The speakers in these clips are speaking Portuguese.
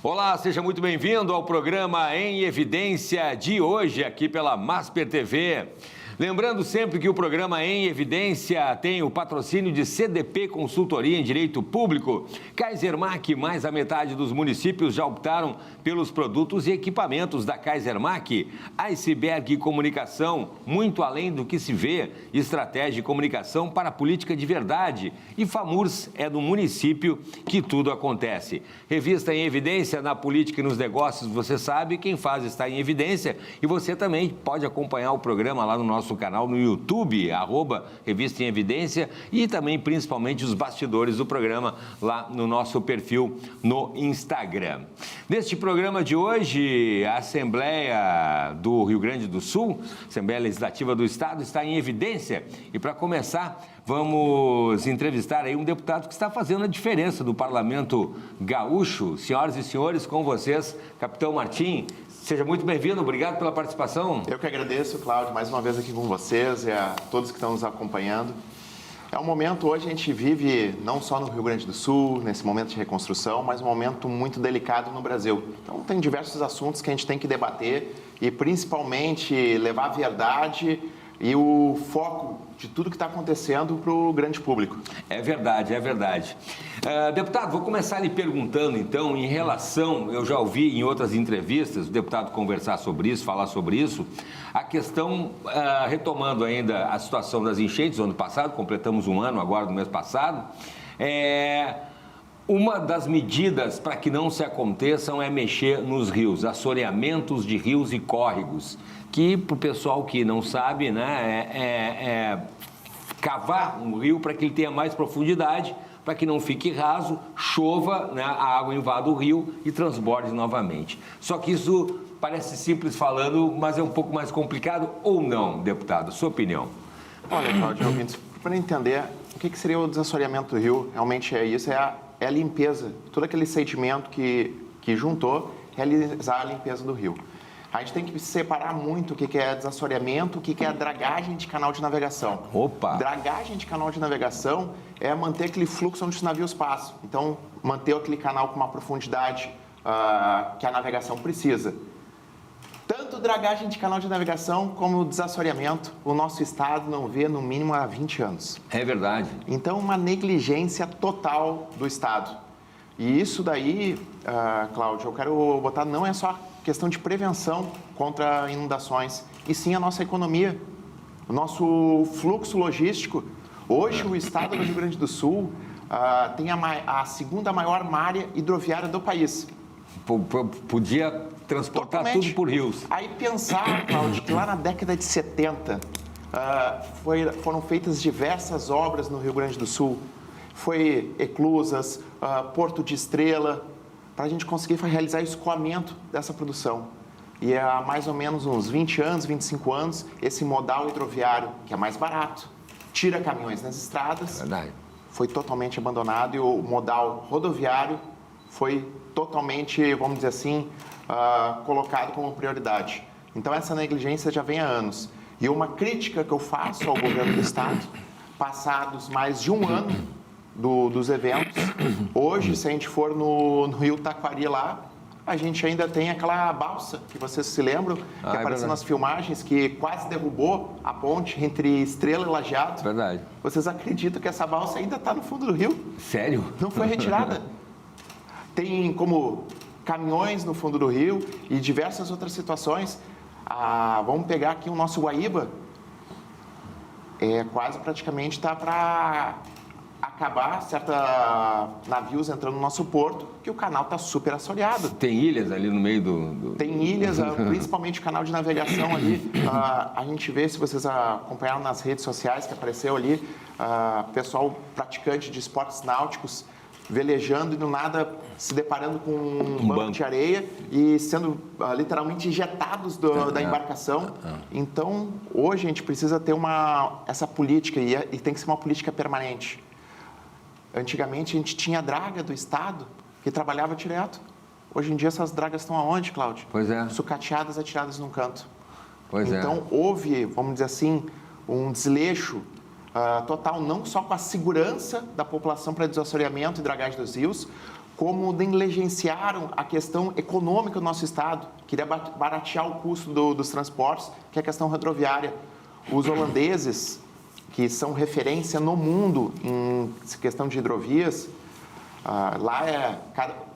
Olá, seja muito bem-vindo ao programa Em Evidência de hoje, aqui pela Masper TV. Lembrando sempre que o programa Em Evidência tem o patrocínio de CDP Consultoria em Direito Público. Kaisermac, mais a metade dos municípios já optaram pelos produtos e equipamentos da Kaisermac. Iceberg Comunicação, muito além do que se vê, estratégia de comunicação para a política de verdade. E FAMURS, é no município que tudo acontece. Revista Em Evidência na política e nos negócios, você sabe, quem faz está em evidência. E você também pode acompanhar o programa lá no nosso canal no YouTube, @Revista em Evidência, e também, principalmente, os bastidores do programa lá no nosso perfil no Instagram. Neste programa de hoje, a Assembleia do Rio Grande do Sul, Assembleia Legislativa do Estado, está em evidência. E para começar, vamos entrevistar aí um deputado que está fazendo a diferença do Parlamento Gaúcho. Senhoras e senhores, com vocês, Capitão Martim. Seja muito bem-vindo, obrigado pela participação. Eu que agradeço, Cláudio, mais uma vez aqui com vocês e a todos que estão nos acompanhando. É um momento, hoje a gente vive não só no Rio Grande do Sul, nesse momento de reconstrução, mas um momento muito delicado no Brasil. Então tem diversos assuntos que a gente tem que debater e principalmente levar a verdade e o foco de tudo que está acontecendo para o grande público. É verdade, é verdade. Deputado, vou começar lhe perguntando, então, em relação, eu já ouvi em outras entrevistas o deputado conversar sobre isso, falar sobre isso, a questão, retomando ainda a situação das enchentes do ano passado, completamos um ano agora, no mês passado, uma das medidas para que não se aconteçam é mexer nos rios, assoreamentos de rios e córregos, que, para o pessoal que não sabe, né, cavar um rio para que ele tenha mais profundidade, para que não fique raso, chova, né, a água invada o rio e transborde novamente. Só que isso parece simples falando, mas é um pouco mais complicado ou não, deputado? Sua opinião? Olha, Cláudio, para entender o que seria o desassoreamento do rio, realmente é isso, é a limpeza, todo aquele sedimento que juntou, realizar a limpeza do rio. A gente tem que separar muito o que é desassoreamento, o que é dragagem de canal de navegação. Opa! Dragagem de canal de navegação é manter aquele fluxo onde os navios passam. Então, manter aquele canal com uma profundidade que a navegação precisa. Tanto dragagem de canal de navegação como desassoreamento, o nosso estado não vê no mínimo há 20 anos. É verdade. Então, uma negligência total do estado. E isso daí, Cláudio, eu quero botar, não é só questão de prevenção contra inundações, e sim a nossa economia, o nosso fluxo logístico. Hoje, o estado do Rio Grande do Sul tem a segunda maior malha hidroviária do país. Podia transportar tudo por rios. Aí pensar, Cláudio, que lá na década de 70 foram feitas diversas obras no Rio Grande do Sul. Foi Eclusas, Porto de Estrela, para a gente conseguir realizar o escoamento dessa produção. E há mais ou menos uns 20 anos, 25 anos, esse modal hidroviário, que é mais barato, tira caminhões nas estradas, foi totalmente abandonado e o modal rodoviário foi totalmente, vamos dizer assim, colocado como prioridade. Então, essa negligência já vem há anos. E uma crítica que eu faço ao governo do estado, passados mais de um ano dos eventos, hoje, se a gente for no Rio Taquari lá, a gente ainda tem aquela balsa, que vocês se lembram, que apareceu nas filmagens, que quase derrubou a ponte entre Estrela e Lajeado. Verdade. Vocês acreditam que essa balsa ainda está no fundo do rio? Sério? Não foi retirada. Tem como caminhões no fundo do rio e diversas outras situações. Vamos pegar aqui o nosso Guaíba. Quase praticamente está para acabar navios entrando no nosso porto, que o canal está super assoreado. Tem ilhas ali no meio do... Tem ilhas, principalmente o canal de navegação ali. A gente vê, se vocês acompanharam nas redes sociais que apareceu ali, pessoal praticante de esportes náuticos velejando e do nada se deparando com um banco de areia e sendo literalmente injetados da embarcação. Então, hoje a gente precisa ter essa política e tem que ser uma política permanente. Antigamente a gente tinha a draga do estado que trabalhava direto. Hoje em dia essas dragas estão aonde, Cláudio? Pois é. Sucateadas, atiradas num canto. Pois é. Então houve, vamos dizer assim, um desleixo total, não só com a segurança da população para desassoreamento e dragagem dos rios, como negligenciaram a questão econômica do nosso Estado, queria baratear o custo dos transportes, que é a questão rodoviária. Os holandeses, que são referência no mundo em questão de hidrovias, lá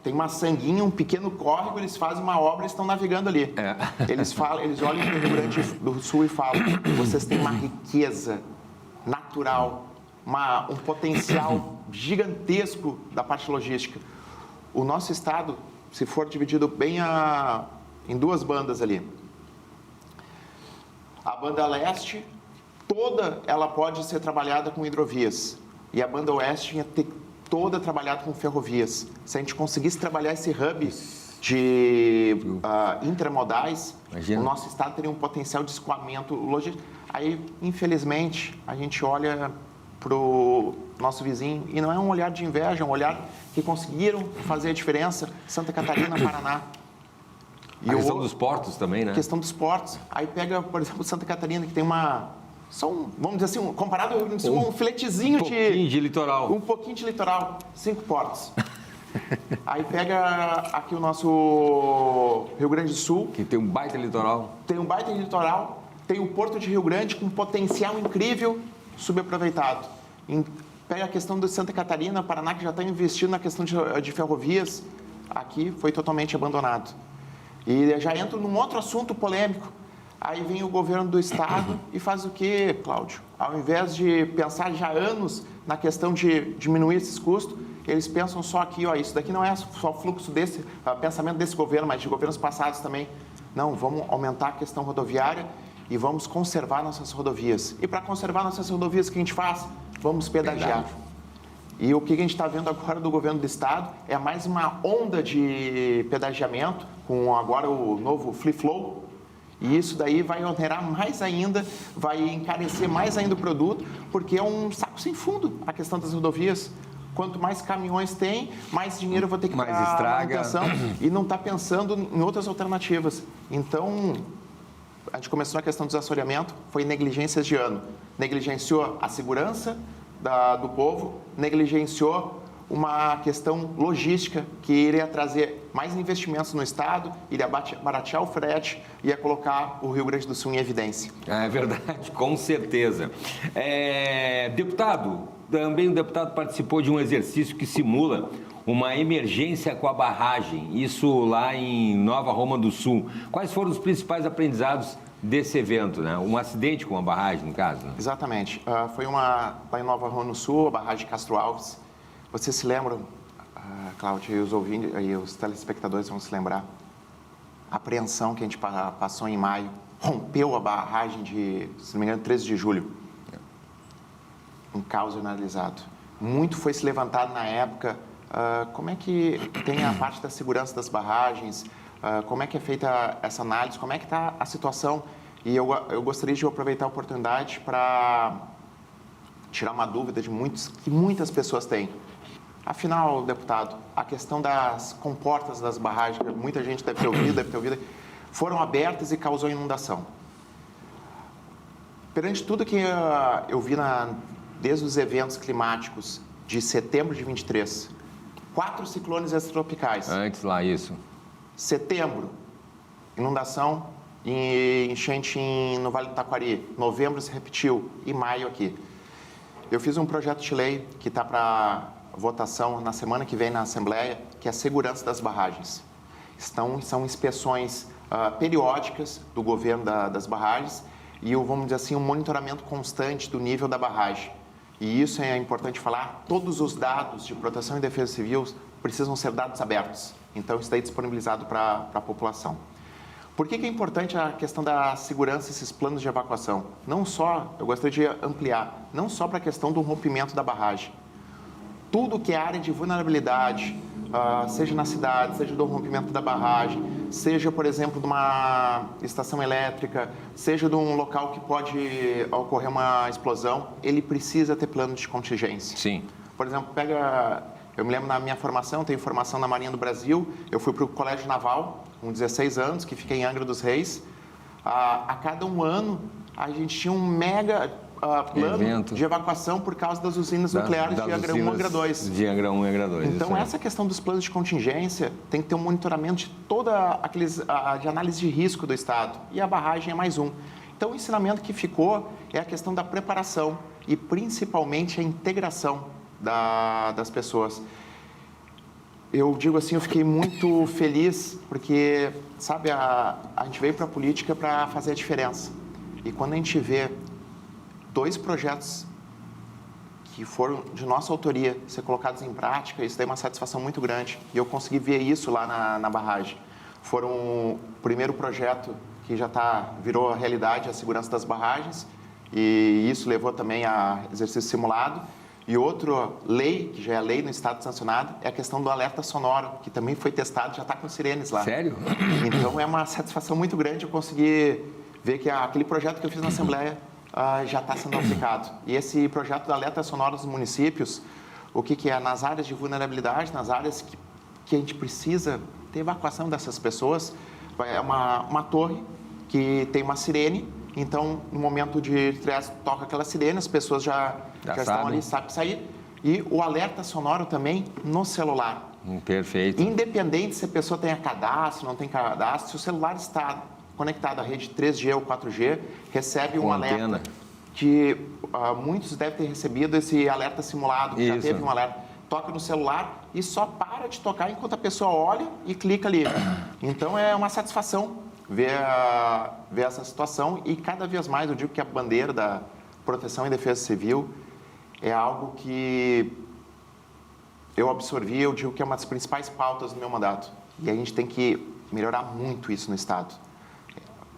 tem uma sanguinha, um pequeno córrego, eles fazem uma obra e estão navegando ali. Eles olham para o Rio Grande do Sul e falam, vocês têm uma riqueza natural, um potencial gigantesco da parte logística. O nosso estado, se for dividido bem em duas bandas ali, a banda leste, toda ela pode ser trabalhada com hidrovias, e a banda oeste tinha que ter toda trabalhada com ferrovias. Se a gente conseguisse trabalhar esse hub de intermodais, o nosso estado teria um potencial de escoamento logístico. Aí, infelizmente, a gente olha para o nosso vizinho, e não é um olhar de inveja, é um olhar que conseguiram fazer a diferença, Santa Catarina, Paraná. E a questão dos portos também, né? A questão dos portos. Aí pega, por exemplo, Santa Catarina, que tem vamos dizer assim, comparado ao Rio Grande do Sul, um filetezinho um pouquinho de litoral. Um pouquinho de litoral, 5 portos. Aí pega aqui o nosso Rio Grande do Sul. Que tem um baita litoral. Tem um baita litoral, tem o Porto de Rio Grande com um potencial incrível, subaproveitado. Pega a questão de Santa Catarina, Paraná, que já está investindo na questão de ferrovias, aqui foi totalmente abandonado. E já entra num outro assunto polêmico. Aí vem o governo do estado e faz o quê, Cláudio? Ao invés de pensar já há anos na questão de diminuir esses custos, eles pensam só aqui, isso daqui não é só fluxo pensamento desse governo, mas de governos passados também. Não, vamos aumentar a questão rodoviária e vamos conservar nossas rodovias. E para conservar nossas rodovias, o que a gente faz? Vamos pedagiar. E o que a gente está vendo agora do governo do estado é mais uma onda de pedagiamento, com agora o novo Free Flow. E isso daí vai onerar mais ainda, vai encarecer mais ainda o produto, porque é um saco sem fundo a questão das rodovias. Quanto mais caminhões tem, mais dinheiro eu vou ter que mais estraga. E não está pensando em outras alternativas. Então, a gente começou na questão do desassoreamento, foi negligências de ano. Negligenciou a segurança do povo, negligenciou uma questão logística que iria trazer mais investimentos no estado, iria baratear o frete, ia colocar o Rio Grande do Sul em evidência. É verdade, com certeza. Deputado, também o deputado participou de um exercício que simula uma emergência com a barragem, isso lá em Nova Roma do Sul. Quais foram os principais aprendizados desse evento, né? Um acidente com a barragem, no caso? Né? Exatamente. Foi lá em Nova Roma do Sul, a barragem Castro Alves. Vocês se lembram, Cláudio, e os ouvintes e os telespectadores vão se lembrar, a apreensão que a gente passou em maio, rompeu a barragem de, se não me engano, 13 de julho. Um caos generalizado. Muito foi se levantado na época, como é que tem a parte da segurança das barragens, como é que é feita essa análise, como é que está a situação. E eu gostaria de aproveitar a oportunidade para tirar uma dúvida que muitas pessoas têm. Afinal, deputado, a questão das comportas das barragens, que muita gente deve ter ouvido, foram abertas e causou inundação. Perante tudo que eu vi desde os eventos climáticos de setembro de 23, 4 ciclones extratropicais. Antes lá, isso. Setembro, inundação e enchente no Vale do Taquari. Novembro se repetiu e maio aqui. Eu fiz um projeto de lei que está para votação na semana que vem na Assembleia, que é a segurança das barragens. São inspeções periódicas do governo das barragens e, vamos dizer assim, um monitoramento constante do nível da barragem. E isso é importante falar, todos os dados de proteção e defesa civil precisam ser dados abertos. Então, isso está aí disponibilizado para a população. Por que é importante a questão da segurança, esses planos de evacuação? Não só, eu gostaria de ampliar, não só para a questão do rompimento da barragem. Tudo que é área de vulnerabilidade, seja na cidade, seja do rompimento da barragem, seja, por exemplo, de uma estação elétrica, seja de um local que pode ocorrer uma explosão, ele precisa ter plano de contingência. Sim. Por exemplo, eu me lembro na minha formação, tenho formação na Marinha do Brasil, eu fui para o Colégio Naval, com 16 anos, que fica em Angra dos Reis. A cada um ano, a gente tinha plano de evacuação por causa das usinas nucleares de Angra 1 e Angra 2. De Angra 1 e Angra 2. Então, essa questão dos planos de contingência tem que ter um monitoramento de toda de análise de risco do Estado. E a barragem é mais um. Então, o ensinamento que ficou é a questão da preparação e, principalmente, a integração das pessoas. Eu digo assim, eu fiquei muito feliz porque, sabe, a gente veio para a política para fazer a diferença. E quando a gente vê 2 projetos que foram de nossa autoria ser colocados em prática, isso daí é uma satisfação muito grande. E eu consegui ver isso lá na barragem. Foram o primeiro projeto que já virou a realidade, a segurança das barragens, e isso levou também a exercício simulado. E outra lei, que já é lei no estado sancionado, é a questão do alerta sonoro, que também foi testado, já está com sirenes lá. Sério? Então, é uma satisfação muito grande eu conseguir ver que aquele projeto que eu fiz na Assembleia já está sendo aplicado. E esse projeto do alerta sonoro dos municípios, o que é? Nas áreas de vulnerabilidade, nas áreas que a gente precisa ter evacuação dessas pessoas, é uma torre que tem uma sirene. Então, no momento de estresse, toca aquela sirene, as pessoas já estão ali, sabem sair. E o alerta sonoro também no celular. Perfeito. Independente se a pessoa tem cadastro, não tem cadastro, se o celular está conectado à rede 3G ou 4G, recebe um alerta que muitos devem ter recebido esse alerta simulado, que já teve um alerta. Toca no celular e só para de tocar enquanto a pessoa olha e clica ali. Então, é uma satisfação ver essa situação e cada vez mais eu digo que a bandeira da proteção e defesa civil é algo que eu absorvi, eu digo que é uma das principais pautas do meu mandato. E a gente tem que melhorar muito isso no Estado.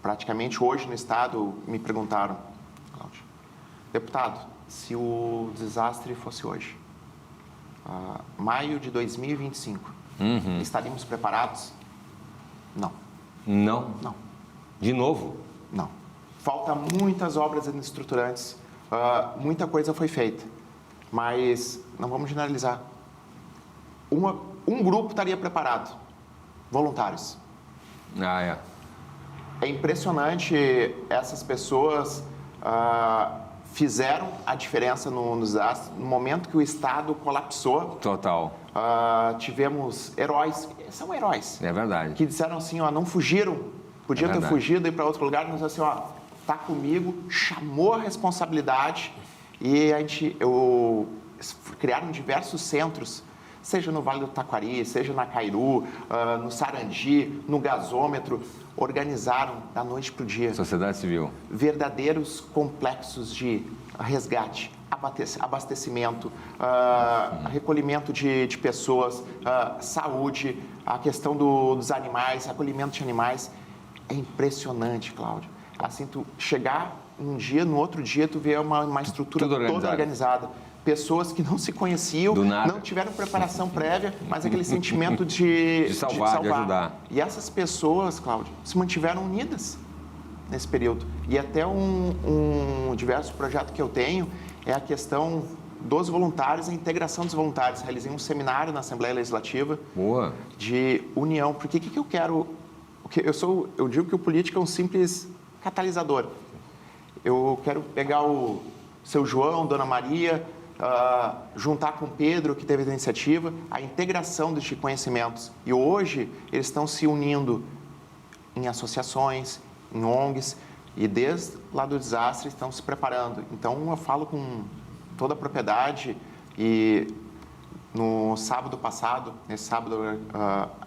Praticamente hoje no Estado me perguntaram, Cláudio, deputado, se o desastre fosse hoje, maio de 2025, estaríamos preparados? Não. Não? Não. De novo? Não. Falta muitas obras estruturantes, muita coisa foi feita, mas não vamos generalizar. Um grupo estaria preparado, voluntários. É impressionante, essas pessoas fizeram a diferença no desastre. No momento que o Estado colapsou, total. Tivemos heróis, são heróis. É verdade. Que disseram assim, não fugiram, podiam ter fugido e ir para outro lugar, mas assim, tá comigo, chamou a responsabilidade e criaram diversos centros, seja no Vale do Taquari, seja na Cairu, no Sarandi, no gasômetro, organizaram da noite para o dia. Sociedade civil. Verdadeiros complexos de resgate, abastecimento, recolhimento de pessoas, saúde, a questão dos animais, acolhimento de animais. É impressionante, Cláudio. Assim, tu chegar um dia, no outro dia, tu vê uma estrutura toda organizada. Pessoas que não se conheciam, não tiveram preparação prévia, mas aquele sentimento de salvar, de ajudar. E essas pessoas, Cláudio, se mantiveram unidas nesse período. E até um diverso projeto que eu tenho é a questão dos voluntários, a integração dos voluntários. Realizei um seminário na Assembleia Legislativa de união. Porque o que eu quero? Eu digo que o político é um simples catalisador. Eu quero pegar o seu João, Dona Maria, juntar com o Pedro, que teve a iniciativa, a integração destes conhecimentos. E hoje eles estão se unindo em associações, em ONGs, e desde lá do desastre estão se preparando. Então, eu falo com toda a propriedade e no sábado passado, nesse sábado,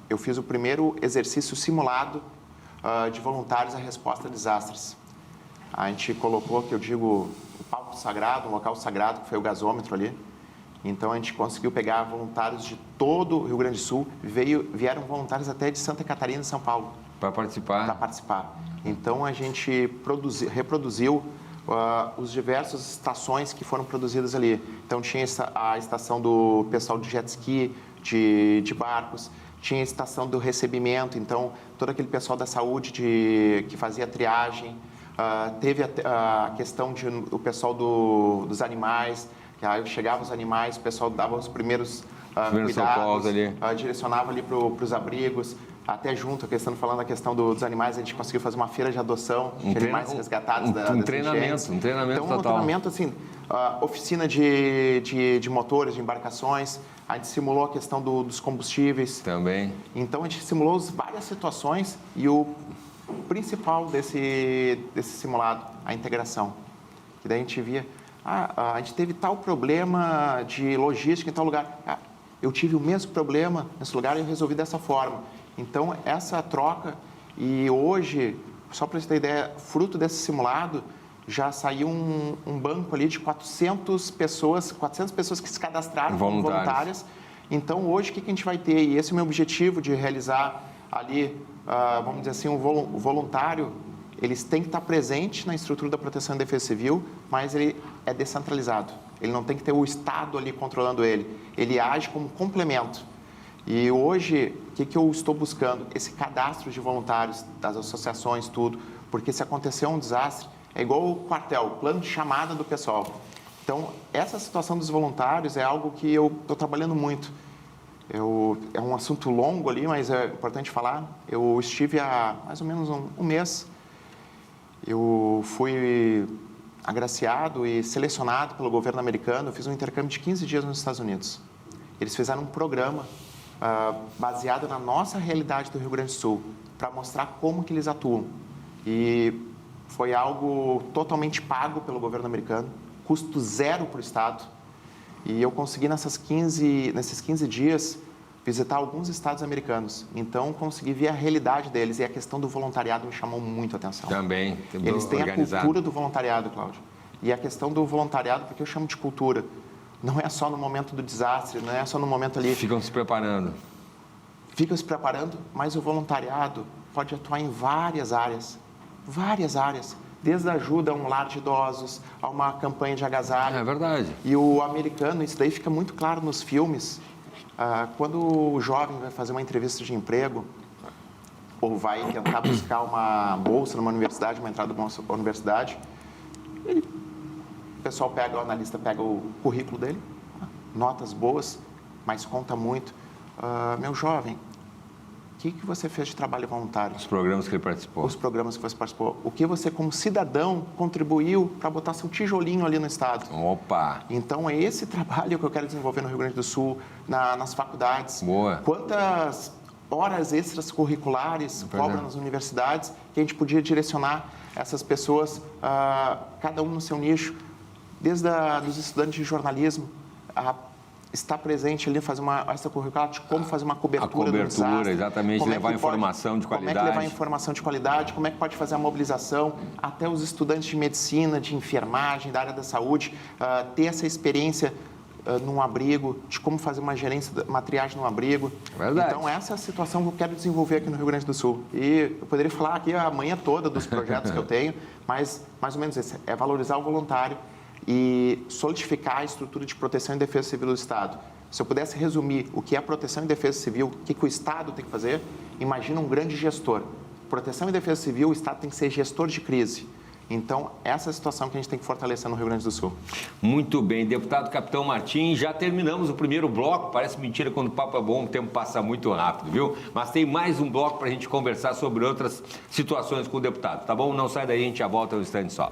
eu fiz o primeiro exercício simulado de voluntários à resposta a desastres. A gente colocou, que eu digo, o palco sagrado, um local sagrado, que foi o gasômetro ali. Então, a gente conseguiu pegar voluntários de todo o Rio Grande do Sul, vieram voluntários até de Santa Catarina e São Paulo. Para participar? Para participar. Então, a gente reproduziu as diversas estações que foram produzidas ali. Então, tinha a estação do pessoal de jet ski, de barcos, tinha a estação do recebimento, então, todo aquele pessoal da saúde que fazia triagem, teve a questão do pessoal dos animais, que aí chegavam os animais, o pessoal dava os primeiros cuidados, ali. Direcionava ali para os abrigos. Até junto, falando da questão dos animais, a gente conseguiu fazer uma feira de adoção de animais resgatados das enchentes. Um treinamento então, total. Um treinamento, assim, oficina de motores, de embarcações. A gente simulou a questão dos combustíveis. Também. Então, a gente simulou várias situações e o principal desse simulado, a integração. Que daí a gente via, a gente teve tal problema de logística em tal lugar. Eu tive o mesmo problema nesse lugar e eu resolvi dessa forma. Então, essa troca, e hoje, só para você ter ideia, fruto desse simulado, já saiu um banco ali de 400 pessoas que se cadastraram como voluntárias. Então, hoje, o que a gente vai ter? E esse é o meu objetivo de realizar ali, vamos dizer assim, o voluntário, eles têm que estar presentes na estrutura da Proteção e Defesa Civil, mas ele é descentralizado. Ele não tem que ter o Estado ali controlando ele. Ele age como complemento. E hoje, o que eu estou buscando? Esse cadastro de voluntários das associações, tudo. Porque se acontecer um desastre, é igual o quartel, o plano de chamada do pessoal. Então, essa situação dos voluntários é algo que eu estou trabalhando muito. É um assunto longo ali, mas é importante falar. Eu estive há mais ou menos um mês. Eu fui agraciado e selecionado pelo governo americano. Eu fiz um intercâmbio de 15 dias nos Estados Unidos. Eles fizeram um programa baseado na nossa realidade do Rio Grande do Sul, para mostrar como que eles atuam. E foi algo totalmente pago pelo governo americano, custo zero para o Estado. E eu consegui, nesses 15 dias, visitar alguns estados americanos. Então, consegui ver a realidade deles. E a questão do voluntariado me chamou muito a atenção. Também. Eles têm a cultura do voluntariado, Cláudio. E a questão do voluntariado, porque eu chamo de cultura, não é só no momento do desastre, não é só no momento ali... Ficam se preparando. Ficam se preparando, mas o voluntariado pode atuar em várias áreas. Várias áreas. Desde a ajuda a um lar de idosos, a uma campanha de agasalho. É verdade. E o americano, isso daí fica muito claro nos filmes. Quando o jovem vai fazer uma entrevista de emprego, ou vai tentar buscar uma bolsa numa universidade, uma entrada numa universidade, o pessoal o analista pega o currículo dele, notas boas, mas conta muito. Meu jovem, o que você fez de trabalho voluntário? Os programas que ele participou. Os programas que você participou. O que você, como cidadão, contribuiu para botar seu tijolinho ali no Estado? Opa! Então, é esse trabalho que eu quero desenvolver no Rio Grande do Sul, nas faculdades. Boa! Quantas horas extras curriculares cobram nas universidades que a gente podia direcionar essas pessoas, cada um no seu nicho, desde dos estudantes de jornalismo, estar presente ali, fazer uma extracurricular de como fazer uma cobertura do desastre. Exatamente, levar informação de qualidade. Como é que levar informação de qualidade, como é que pode fazer a mobilização, até os estudantes de medicina, de enfermagem, da área da saúde, ter essa experiência num abrigo, de como fazer uma gerência, uma triagem num abrigo. Verdade. Então, essa é a situação que eu quero desenvolver aqui no Rio Grande do Sul. E eu poderia falar aqui a manhã toda dos projetos que eu tenho, mas mais ou menos isso, é valorizar o voluntário e solidificar a estrutura de proteção e defesa civil do Estado. Se eu pudesse resumir o que é proteção e defesa civil, o que o Estado tem que fazer, imagina um grande gestor. Proteção e defesa civil, o Estado tem que ser gestor de crise. Então, essa é a situação que a gente tem que fortalecer no Rio Grande do Sul. Muito bem. Deputado Capitão Martim, já terminamos o primeiro bloco. Parece mentira quando o papo é bom, o tempo passa muito rápido, viu? Mas tem mais um bloco para a gente conversar sobre outras situações com o deputado, tá bom? Não sai daí, a gente já volta um instante só.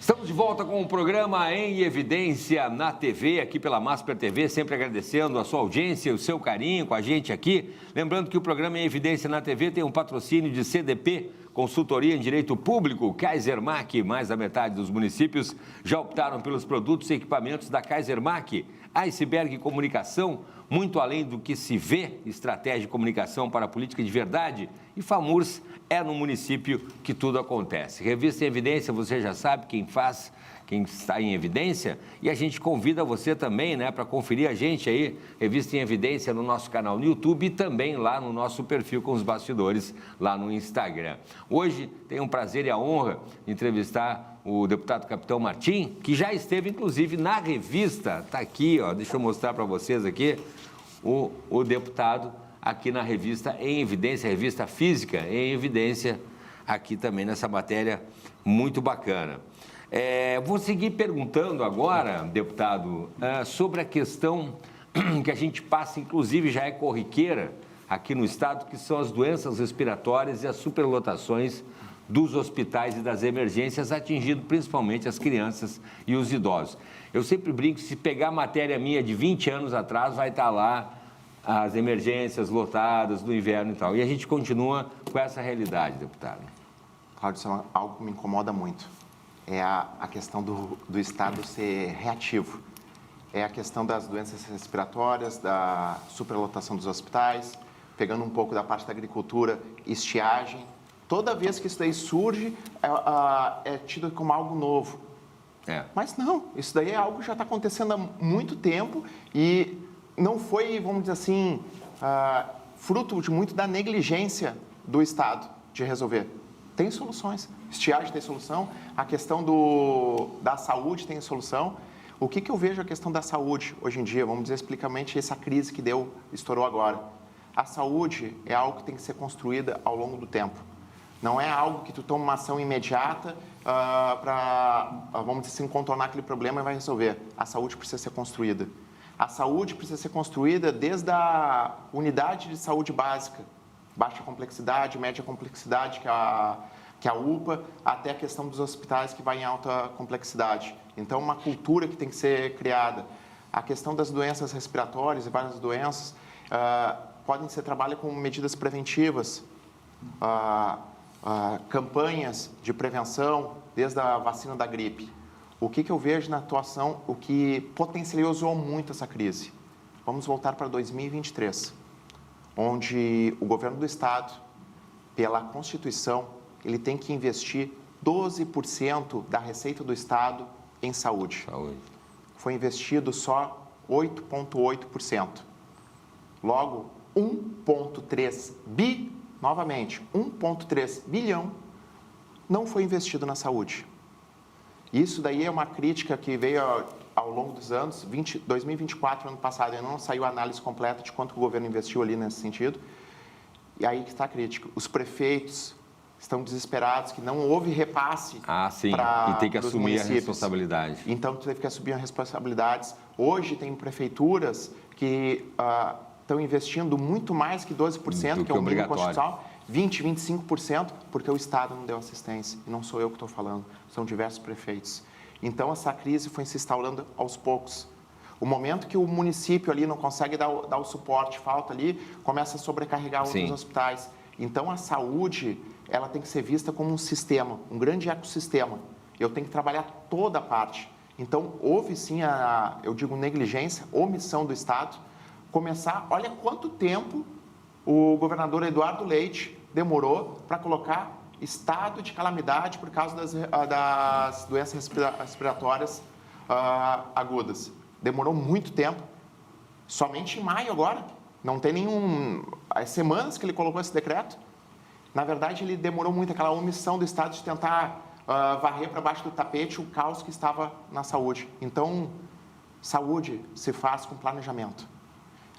Estamos de volta com o programa Em Evidência na TV, aqui pela Masper TV, sempre agradecendo a sua audiência, o seu carinho com a gente aqui. Lembrando que o programa Em Evidência na TV tem um patrocínio de CDP, Consultoria em Direito Público, Kaisermac. Mais da metade dos municípios já optaram pelos produtos e equipamentos da Kaisermac. Iceberg Comunicação, muito além do que se vê, estratégia de comunicação para a política de verdade. E FAMURS é no município que tudo acontece. Revista Em Evidência, você já sabe, quem faz quem está em evidência, e a gente convida você também, né, para conferir a gente aí, Revista em Evidência, no nosso canal no YouTube e também lá no nosso perfil com os bastidores, lá no Instagram. Hoje tenho um prazer e a honra de entrevistar o deputado Capitão Martim, que já esteve, inclusive, na revista, está aqui, ó, deixa eu mostrar para vocês aqui, o deputado aqui na revista Em Evidência, revista física Em Evidência, aqui também nessa matéria muito bacana. Vou seguir perguntando agora, deputado, sobre a questão que a gente passa, inclusive já é corriqueira aqui no estado, que são as doenças respiratórias e as superlotações dos hospitais e das emergências, atingindo principalmente as crianças e os idosos. Eu sempre brinco que se pegar matéria minha de 20 anos atrás, vai estar lá as emergências lotadas do inverno e tal. E a gente continua com essa realidade, deputado. Cláudio, isso é algo que me incomoda muito. É a questão do Estado ser reativo. É a questão das doenças respiratórias, da superlotação dos hospitais, pegando um pouco da parte da agricultura, estiagem. Toda vez que isso daí surge, é tido como algo novo. Mas não, isso daí é algo que já está acontecendo há muito tempo e não foi, vamos dizer assim, fruto de muito da negligência do Estado de resolver. Tem soluções. Estiagem tem solução, a questão da saúde tem solução. O que eu vejo a questão da saúde hoje em dia? Vamos dizer explicamente essa crise que estourou agora. A saúde é algo que tem que ser construída ao longo do tempo. Não é algo que tu toma uma ação imediata para, vamos dizer assim, contornar aquele problema e vai resolver. A saúde precisa ser construída. A saúde precisa ser construída desde a unidade de saúde básica, baixa complexidade, média complexidade, que é a UPA, até a questão dos hospitais que vai em alta complexidade. Então, uma cultura que tem que ser criada. A questão das doenças respiratórias e várias doenças podem ser trabalhadas com medidas preventivas, campanhas de prevenção, desde a vacina da gripe. O que eu vejo na atuação, o que potencializou muito essa crise? Vamos voltar para 2023, onde o governo do Estado, pela Constituição, ele tem que investir 12% da receita do Estado em saúde. Foi investido só 8,8%. Logo, 1,3 bilhão não foi investido na saúde. Isso daí é uma crítica que veio ao longo dos anos, 2024, ano passado, ainda não saiu a análise completa de quanto o governo investiu ali nesse sentido. E aí que está a crítica. Os prefeitos estão desesperados, que não houve repasse e tem que assumir a responsabilidade. Então, teve que assumir as responsabilidades. Hoje, tem prefeituras que estão investindo muito mais que 12%, que é o mínimo constitucional, 20%, 25%, porque o Estado não deu assistência. E não sou eu que estou falando, são diversos prefeitos. Então, essa crise foi se instaurando aos poucos. O momento que o município ali não consegue dar o suporte, falta ali, começa a sobrecarregar outros hospitais. Então, a saúde, ela tem que ser vista como um sistema, um grande ecossistema. Eu tenho que trabalhar toda a parte. Então, houve sim eu digo negligência, omissão do Estado. Olha quanto tempo o governador Eduardo Leite demorou para colocar estado de calamidade por causa das doenças respiratórias agudas. Demorou muito tempo. Somente em maio agora. Não tem as semanas que ele colocou esse decreto. Na verdade, ele demorou muito, aquela omissão do Estado de tentar varrer para baixo do tapete o caos que estava na saúde. Então, saúde se faz com planejamento.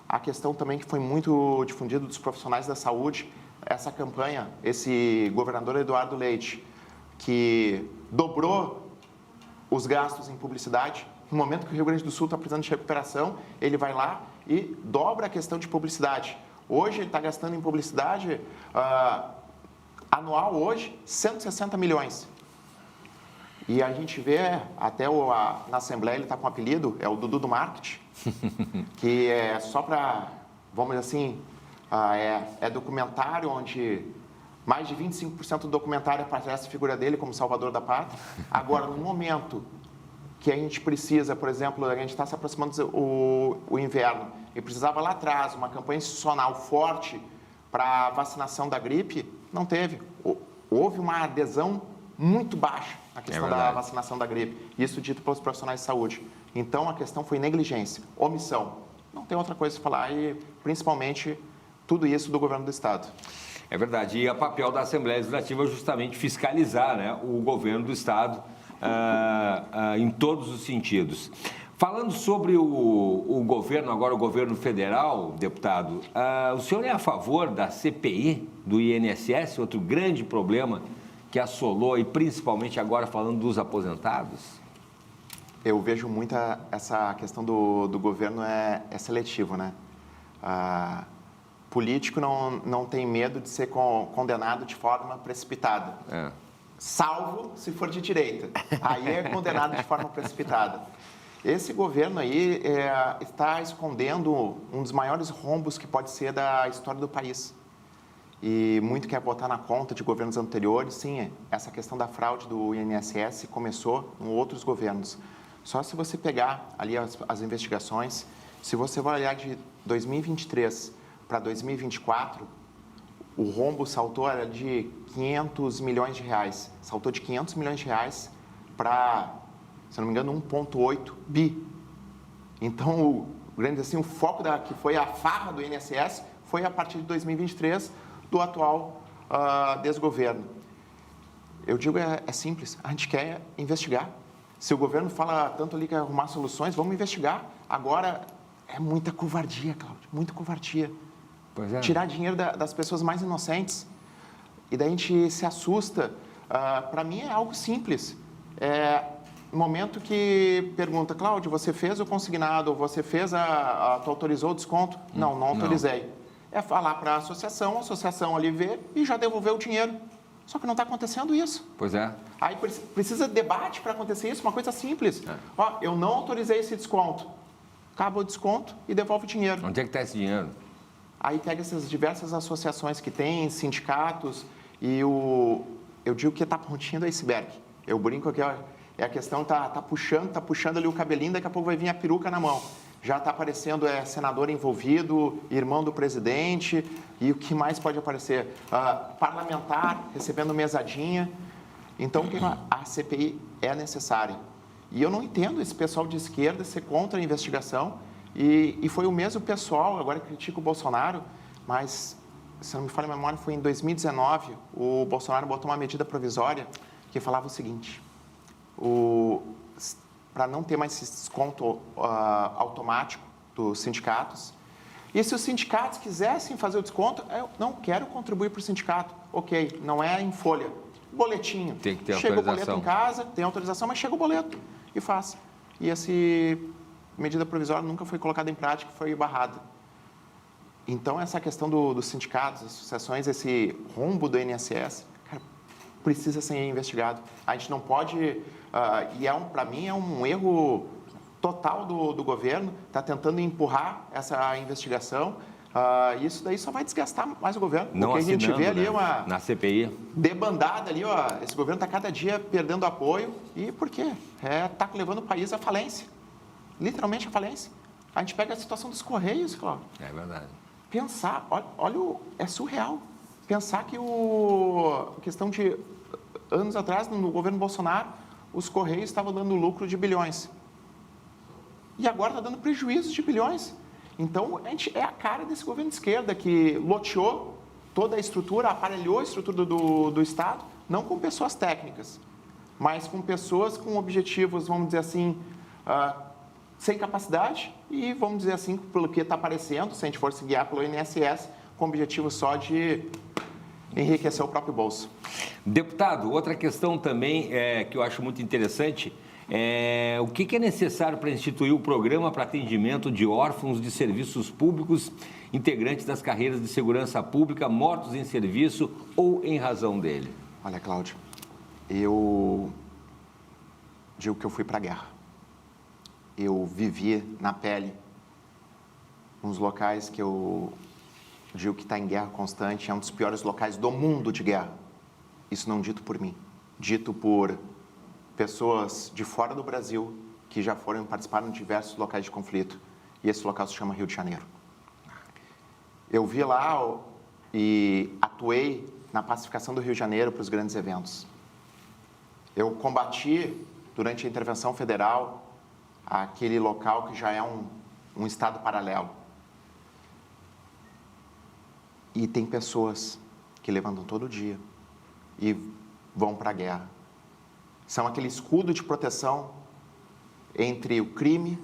A questão também que foi muito difundida dos profissionais da saúde, essa campanha, esse governador Eduardo Leite, que dobrou os gastos em publicidade. No momento que o Rio Grande do Sul está precisando de recuperação, ele vai lá e dobra a questão de publicidade. Hoje, ele está gastando em publicidade anual, hoje, 160 milhões. E a gente vê, até na Assembleia, ele está com um apelido, é o Dudu do Marketing, que é só para, vamos dizer assim, é documentário onde mais de 25% do documentário aparece a figura dele como salvador da pátria. Agora, no momento que a gente precisa, por exemplo, a gente está se aproximando o inverno, e precisava lá atrás uma campanha institucional forte para a vacinação da gripe, não teve. Houve uma adesão muito baixa a questão da verdade. vacinação da gripe. Isso dito pelos profissionais de saúde. Então, a questão foi negligência, omissão. Não tem outra coisa a falar e, principalmente, tudo isso do governo do Estado. É verdade. E o papel da Assembleia Legislativa é justamente fiscalizar, né, o governo do Estado em todos os sentidos. Falando sobre o governo, agora o governo federal, deputado, o senhor é a favor da CPI do INSS, outro grande problema que assolou, e principalmente agora falando dos aposentados? Eu vejo muito essa questão do governo é seletivo, né? Político não tem medo de ser condenado de forma precipitada. Salvo se for de direita. Aí é condenado de forma precipitada. Esse governo aí está escondendo um dos maiores rombos que pode ser da história do país. E muito quer botar na conta de governos anteriores. Sim, essa questão da fraude do INSS começou em outros governos. Só se você pegar ali as investigações, se você vai olhar de 2023 para 2024, o rombo saltou de 500 milhões de reais. Saltou de 500 milhões de reais para, se não me engano, 1,8 bi. Então, o foco que foi a farra do INSS foi a partir de 2023 do atual desgoverno. Eu digo, é simples, a gente quer investigar. Se o governo fala tanto ali que quer arrumar soluções, vamos investigar. Agora, é muita covardia, Cláudio, muita covardia. Pois é. Tirar dinheiro das pessoas mais inocentes. E daí a gente se assusta. Para mim é algo simples. No momento que pergunta, Cláudio, você fez o consignado, você fez tu autorizou o desconto? Não autorizei. É falar para a associação ali ver e já devolver o dinheiro. Só que não está acontecendo isso. Pois é. Aí precisa de debate para acontecer isso, uma coisa simples. Eu não autorizei esse desconto. Acaba o desconto e devolve o dinheiro. Onde é que está esse dinheiro? Aí pega essas diversas associações que tem, sindicatos, e eu digo que está pontinho do iceberg. Eu brinco que a questão tá puxando ali o cabelinho, daqui a pouco vai vir a peruca na mão. Já está aparecendo senador envolvido, irmão do presidente, e o que mais pode aparecer? Parlamentar recebendo mesadinha. Então, a CPI é necessária. E eu não entendo esse pessoal de esquerda ser contra a investigação, e foi o mesmo pessoal, agora critica o Bolsonaro, mas, se não me falha a memória, foi em 2019, o Bolsonaro botou uma medida provisória que falava o seguinte, para não ter mais esse desconto automático dos sindicatos, e se os sindicatos quisessem fazer o desconto, eu não quero contribuir para o sindicato, ok, não é em folha, boletinho. Tem que ter chega autorização. O boleto em casa, tem autorização, mas chega o boleto e faz. E essa medida provisória nunca foi colocada em prática, foi barrada. Então, essa questão dos sindicatos, associações, esse rombo do INSS, cara, precisa ser investigado. A gente não pode... para mim, é um erro total do governo, está tentando empurrar essa investigação. Isso daí só vai desgastar mais o governo. Não porque a gente vê ali na CPI. Debandada ali, esse governo está cada dia perdendo apoio. E por quê? Está levando o país à falência. Literalmente à falência. A gente pega a situação dos Correios, Cláudio. É verdade. Pensar, olha, é surreal. Pensar que a questão de anos atrás, no governo Bolsonaro, os Correios estavam dando lucro de bilhões. E agora está dando prejuízo de bilhões. Então, é a cara desse governo de esquerda que loteou toda a estrutura, aparelhou a estrutura do Estado, não com pessoas técnicas, mas com pessoas com objetivos, vamos dizer assim, sem capacidade e, vamos dizer assim, pelo que está aparecendo, se a gente for se guiar pelo INSS, com o objetivo só de enriquecer o próprio bolso. Deputado, outra questão também que eu acho muito interessante o que é necessário para instituir o programa para atendimento de órfãos de serviços públicos, integrantes das carreiras de segurança pública, mortos em serviço ou em razão dele? Olha, Cláudio, eu digo que eu fui para a guerra. Eu vivi na pele uns locais que eu digo que está em guerra constante, é um dos piores locais do mundo de guerra. Isso não dito por mim, dito por pessoas de fora do Brasil que já participaram de diversos locais de conflito. E esse local se chama Rio de Janeiro. Eu vi lá e atuei na pacificação do Rio de Janeiro para os grandes eventos. Eu combati, durante a intervenção federal, aquele local que já é um estado paralelo. E tem pessoas que levantam todo dia e vão para a guerra. São aquele escudo de proteção entre o crime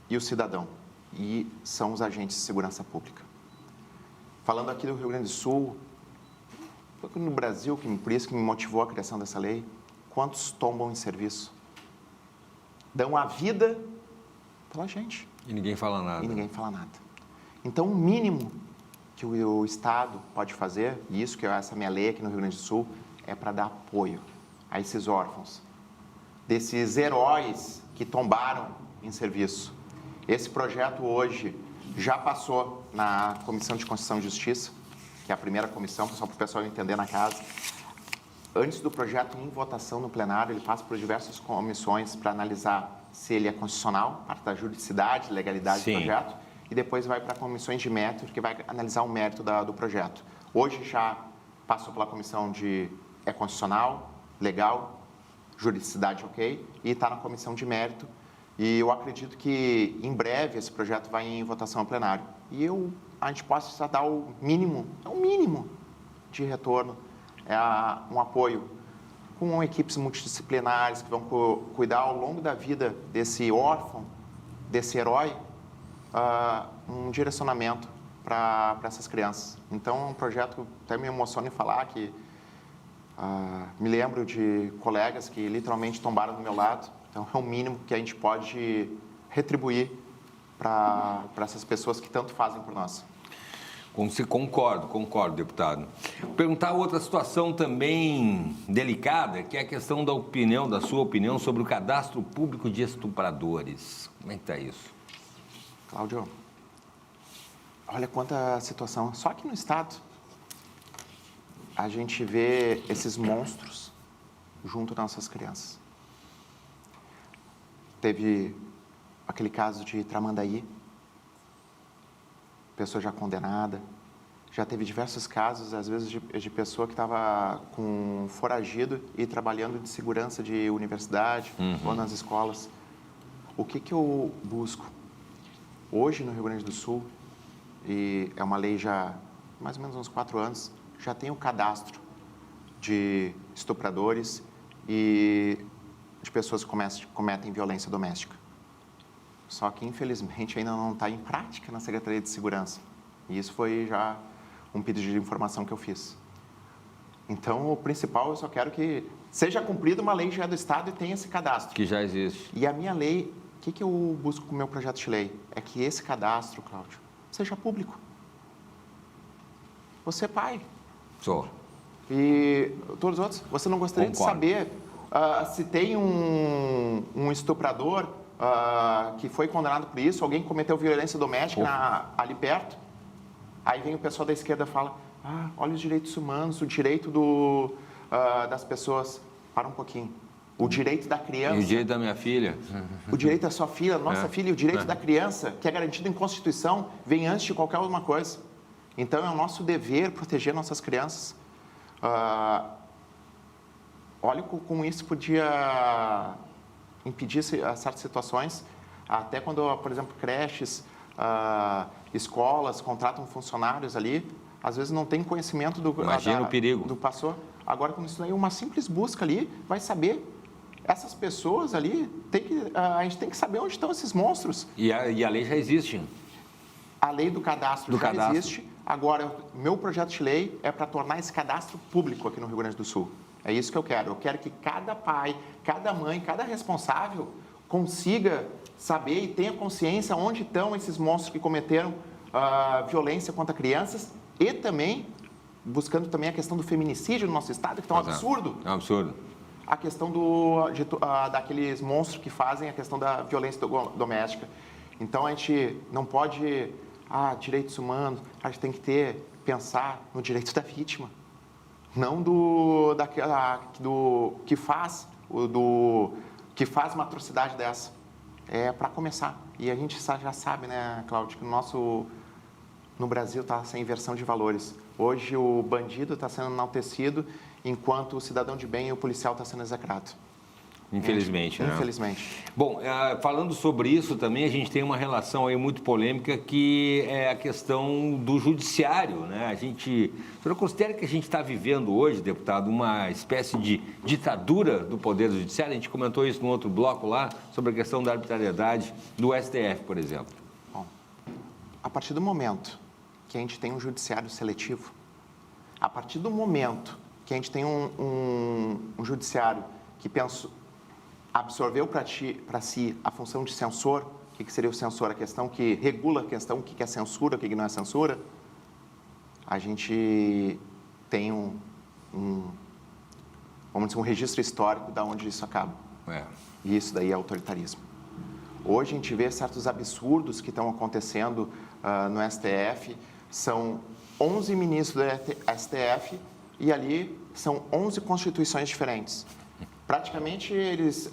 e o cidadão. E são os agentes de segurança pública. Falando aqui do Rio Grande do Sul, no Brasil, por isso que me motivou a criação dessa lei, quantos tombam em serviço? Dão a vida pela gente. E ninguém fala nada. E ninguém fala nada. Então, o mínimo que o Estado pode fazer, e isso que é essa minha lei aqui no Rio Grande do Sul, é para dar apoio a esses órfãos, desses heróis que tombaram em serviço. Esse projeto hoje já passou na Comissão de Constituição e Justiça, que é a primeira comissão, só para o pessoal entender na casa. Antes do projeto em votação no plenário, ele passa por diversas comissões para analisar se ele é constitucional, parte da juridicidade, legalidade do projeto, e depois vai para comissões de mérito, que vai analisar o mérito do projeto. Hoje já passou pela comissão de é constitucional, legal, juridicidade ok, e está na comissão de mérito. E eu acredito que em breve esse projeto vai em votação ao plenário. E a gente possa dar o mínimo de retorno, um apoio com equipes multidisciplinares que vão cuidar ao longo da vida desse órfão, desse herói, um direcionamento para essas crianças. Então, é um projeto que até me emociona em falar, que me lembro de colegas que literalmente tombaram do meu lado. Então, é o mínimo que a gente pode retribuir para essas pessoas que tanto fazem por nós. Concordo, deputado. Perguntar outra situação também delicada, que é a questão da sua opinião sobre o cadastro público de estupradores. Como é que está isso? Cláudio, olha quanta situação. Só aqui no estado, a gente vê esses monstros junto das nossas crianças. Teve aquele caso de Tramandaí, pessoa já condenada. Já teve diversos casos, às vezes, de pessoa que estava com foragido e trabalhando de segurança de universidade ou nas escolas. O que eu busco? Hoje, no Rio Grande do Sul, e é uma lei já mais ou menos uns 4 anos, já tem o cadastro de estupradores e de pessoas que cometem violência doméstica. Só que, infelizmente, ainda não está em prática na Secretaria de Segurança. E isso foi já um pedido de informação que eu fiz. Então, o principal, eu só quero que seja cumprida uma lei que já é do Estado e tenha esse cadastro. Que já existe. E a minha lei, o que eu busco com o meu projeto de lei? É que esse cadastro, Cláudio, seja público. Você é pai. Sou. E todos os outros, você não gostaria Concordo. de saber se tem um estuprador que foi condenado por isso, alguém que cometeu violência doméstica ali perto? Aí vem o pessoal da esquerda e fala, olha os direitos humanos, o direito das pessoas. Para um pouquinho. O direito da criança. E o direito da minha filha. O direito da sua filha, nossa filha, e o direito da criança, que é garantido em Constituição, vem antes de qualquer uma coisa. Então, é o nosso dever proteger nossas crianças. Olha como isso podia impedir certas situações, até quando, por exemplo, creches, escolas contratam funcionários ali, às vezes não tem conhecimento o perigo do passou. Agora, com isso aí, uma simples busca ali vai saber. Essas pessoas ali, a gente tem que saber onde estão esses monstros. E a lei já existe. A lei do cadastro existe. Agora, meu projeto de lei é para tornar esse cadastro público aqui no Rio Grande do Sul. É isso que eu quero. Eu quero que cada pai, cada mãe, cada responsável consiga saber e tenha consciência onde estão esses monstros que cometeram violência contra crianças e também buscando também a questão do feminicídio no nosso estado, que é um absurdo. É um absurdo. A questão daqueles monstros que fazem a questão da violência doméstica. Então, a gente não pode... direitos humanos, a gente tem que pensar no direito da vítima. Não que faz uma atrocidade dessa. É para começar. E a gente já sabe, né, Cláudio, que no Brasil está sem inversão de valores. Hoje o bandido está sendo enaltecido enquanto o cidadão de bem e o policial está sendo execrado. Infelizmente, né? Infelizmente. Bom, falando sobre isso também, a gente tem uma relação aí muito polêmica que é a questão do judiciário, né? O senhor considera que a gente está vivendo hoje, deputado, uma espécie de ditadura do Poder Judiciário? A gente comentou isso no outro bloco lá, sobre a questão da arbitrariedade do STF, por exemplo. Bom, a partir do momento que a gente tem um judiciário seletivo, a partir do momento que a gente tem um judiciário que absorveu para si a função de censor, o que seria o censor? A questão que regula a questão, o que é censura, o que não é censura. A gente tem vamos dizer, um registro histórico de onde isso acaba. E isso daí é autoritarismo. Hoje a gente vê certos absurdos que estão acontecendo no STF. São 11 ministros do STF e ali são 11 constituições diferentes. Praticamente, eles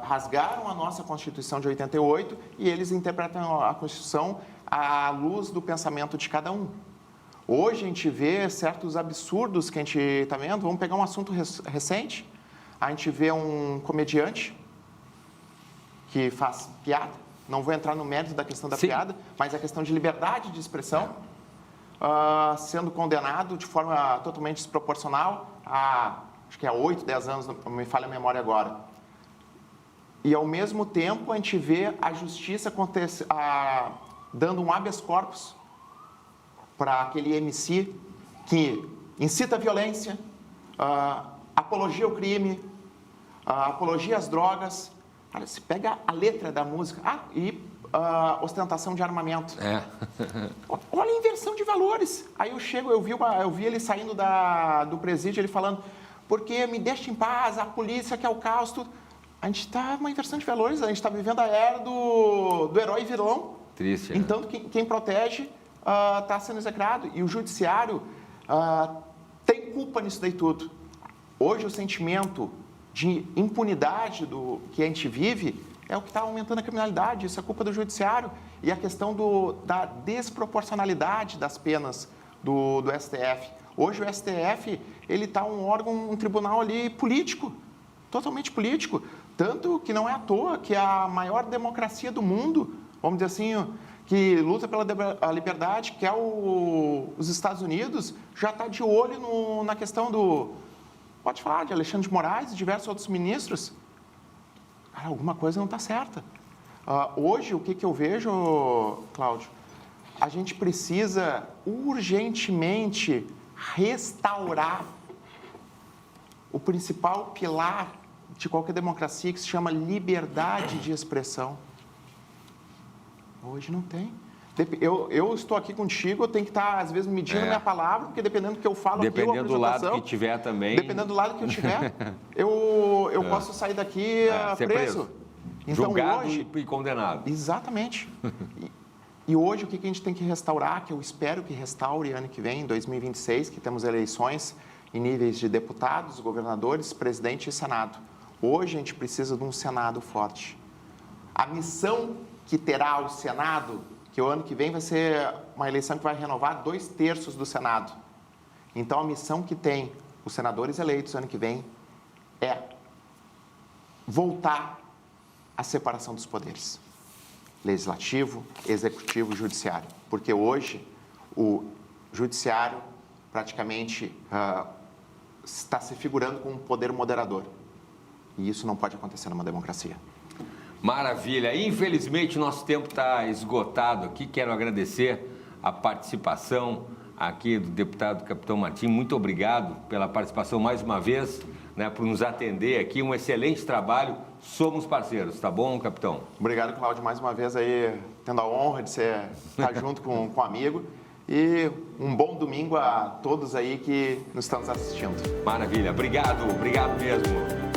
rasgaram a nossa Constituição de 88 e eles interpretam a Constituição à luz do pensamento de cada um. Hoje, a gente vê certos absurdos que a gente está vendo. Vamos pegar um assunto recente. A gente vê um comediante que faz piada. Não vou entrar no mérito da questão da piada, mas a questão de liberdade de expressão, sendo condenado de forma totalmente desproporcional acho que há 8, 10 anos, não me falha a memória agora. E, ao mesmo tempo, a gente vê a justiça dando um habeas corpus para aquele MC que incita a violência, apologia ao crime, apologia às drogas. Cara, se pega a letra da música, ostentação de armamento. Olha a inversão de valores. Aí eu vi ele saindo do presídio, ele falando: porque me deixa em paz, a polícia quer o caos, tudo. A gente está numa inversão de valores, a gente está vivendo a era do herói e vilão. Triste, né? Então, quem protege está sendo execrado. E o judiciário tem culpa nisso daí tudo. Hoje, o sentimento de impunidade que a gente vive é o que está aumentando a criminalidade. Isso é culpa do judiciário. E a questão da desproporcionalidade das penas do STF. Hoje o STF, ele está um tribunal ali político, totalmente político. Tanto que não é à toa que a maior democracia do mundo, vamos dizer assim, que luta pela liberdade, que é os Estados Unidos, já está de olho na questão pode falar, de Alexandre de Moraes e diversos outros ministros. Cara, alguma coisa não está certa. Hoje, o que eu vejo, Cláudio? A gente precisa urgentemente restaurar o principal pilar de qualquer democracia, que se chama liberdade de expressão. Hoje não tem. Eu estou aqui contigo, eu tenho que estar, às vezes, medindo a minha palavra, porque dependendo do que eu falo dependendo aqui, do lado que tiver também. Dependendo do lado que eu tiver, eu posso sair daqui preso. Então, julgado hoje, e condenado. Exatamente. E hoje o que a gente tem que restaurar, que eu espero que restaure ano que vem, em 2026, que temos eleições em níveis de deputados, governadores, presidente e Senado. Hoje a gente precisa de um Senado forte. A missão que terá o Senado, que o ano que vem vai ser uma eleição que vai renovar 2/3 do Senado. Então a missão que tem os senadores eleitos ano que vem é voltar à separação dos poderes. Legislativo, executivo e judiciário. Porque hoje o judiciário praticamente está se figurando como um poder moderador. E isso não pode acontecer numa democracia. Maravilha. Infelizmente, nosso tempo está esgotado aqui. Quero agradecer a participação aqui do deputado Capitão Martim. Muito obrigado pela participação mais uma vez, né, por nos atender aqui. Um excelente trabalho. Somos parceiros, tá bom, capitão? Obrigado, Cláudio, mais uma vez aí, tendo a honra de estar junto com um amigo. E um bom domingo a todos aí que nos estão assistindo. Maravilha. Obrigado mesmo.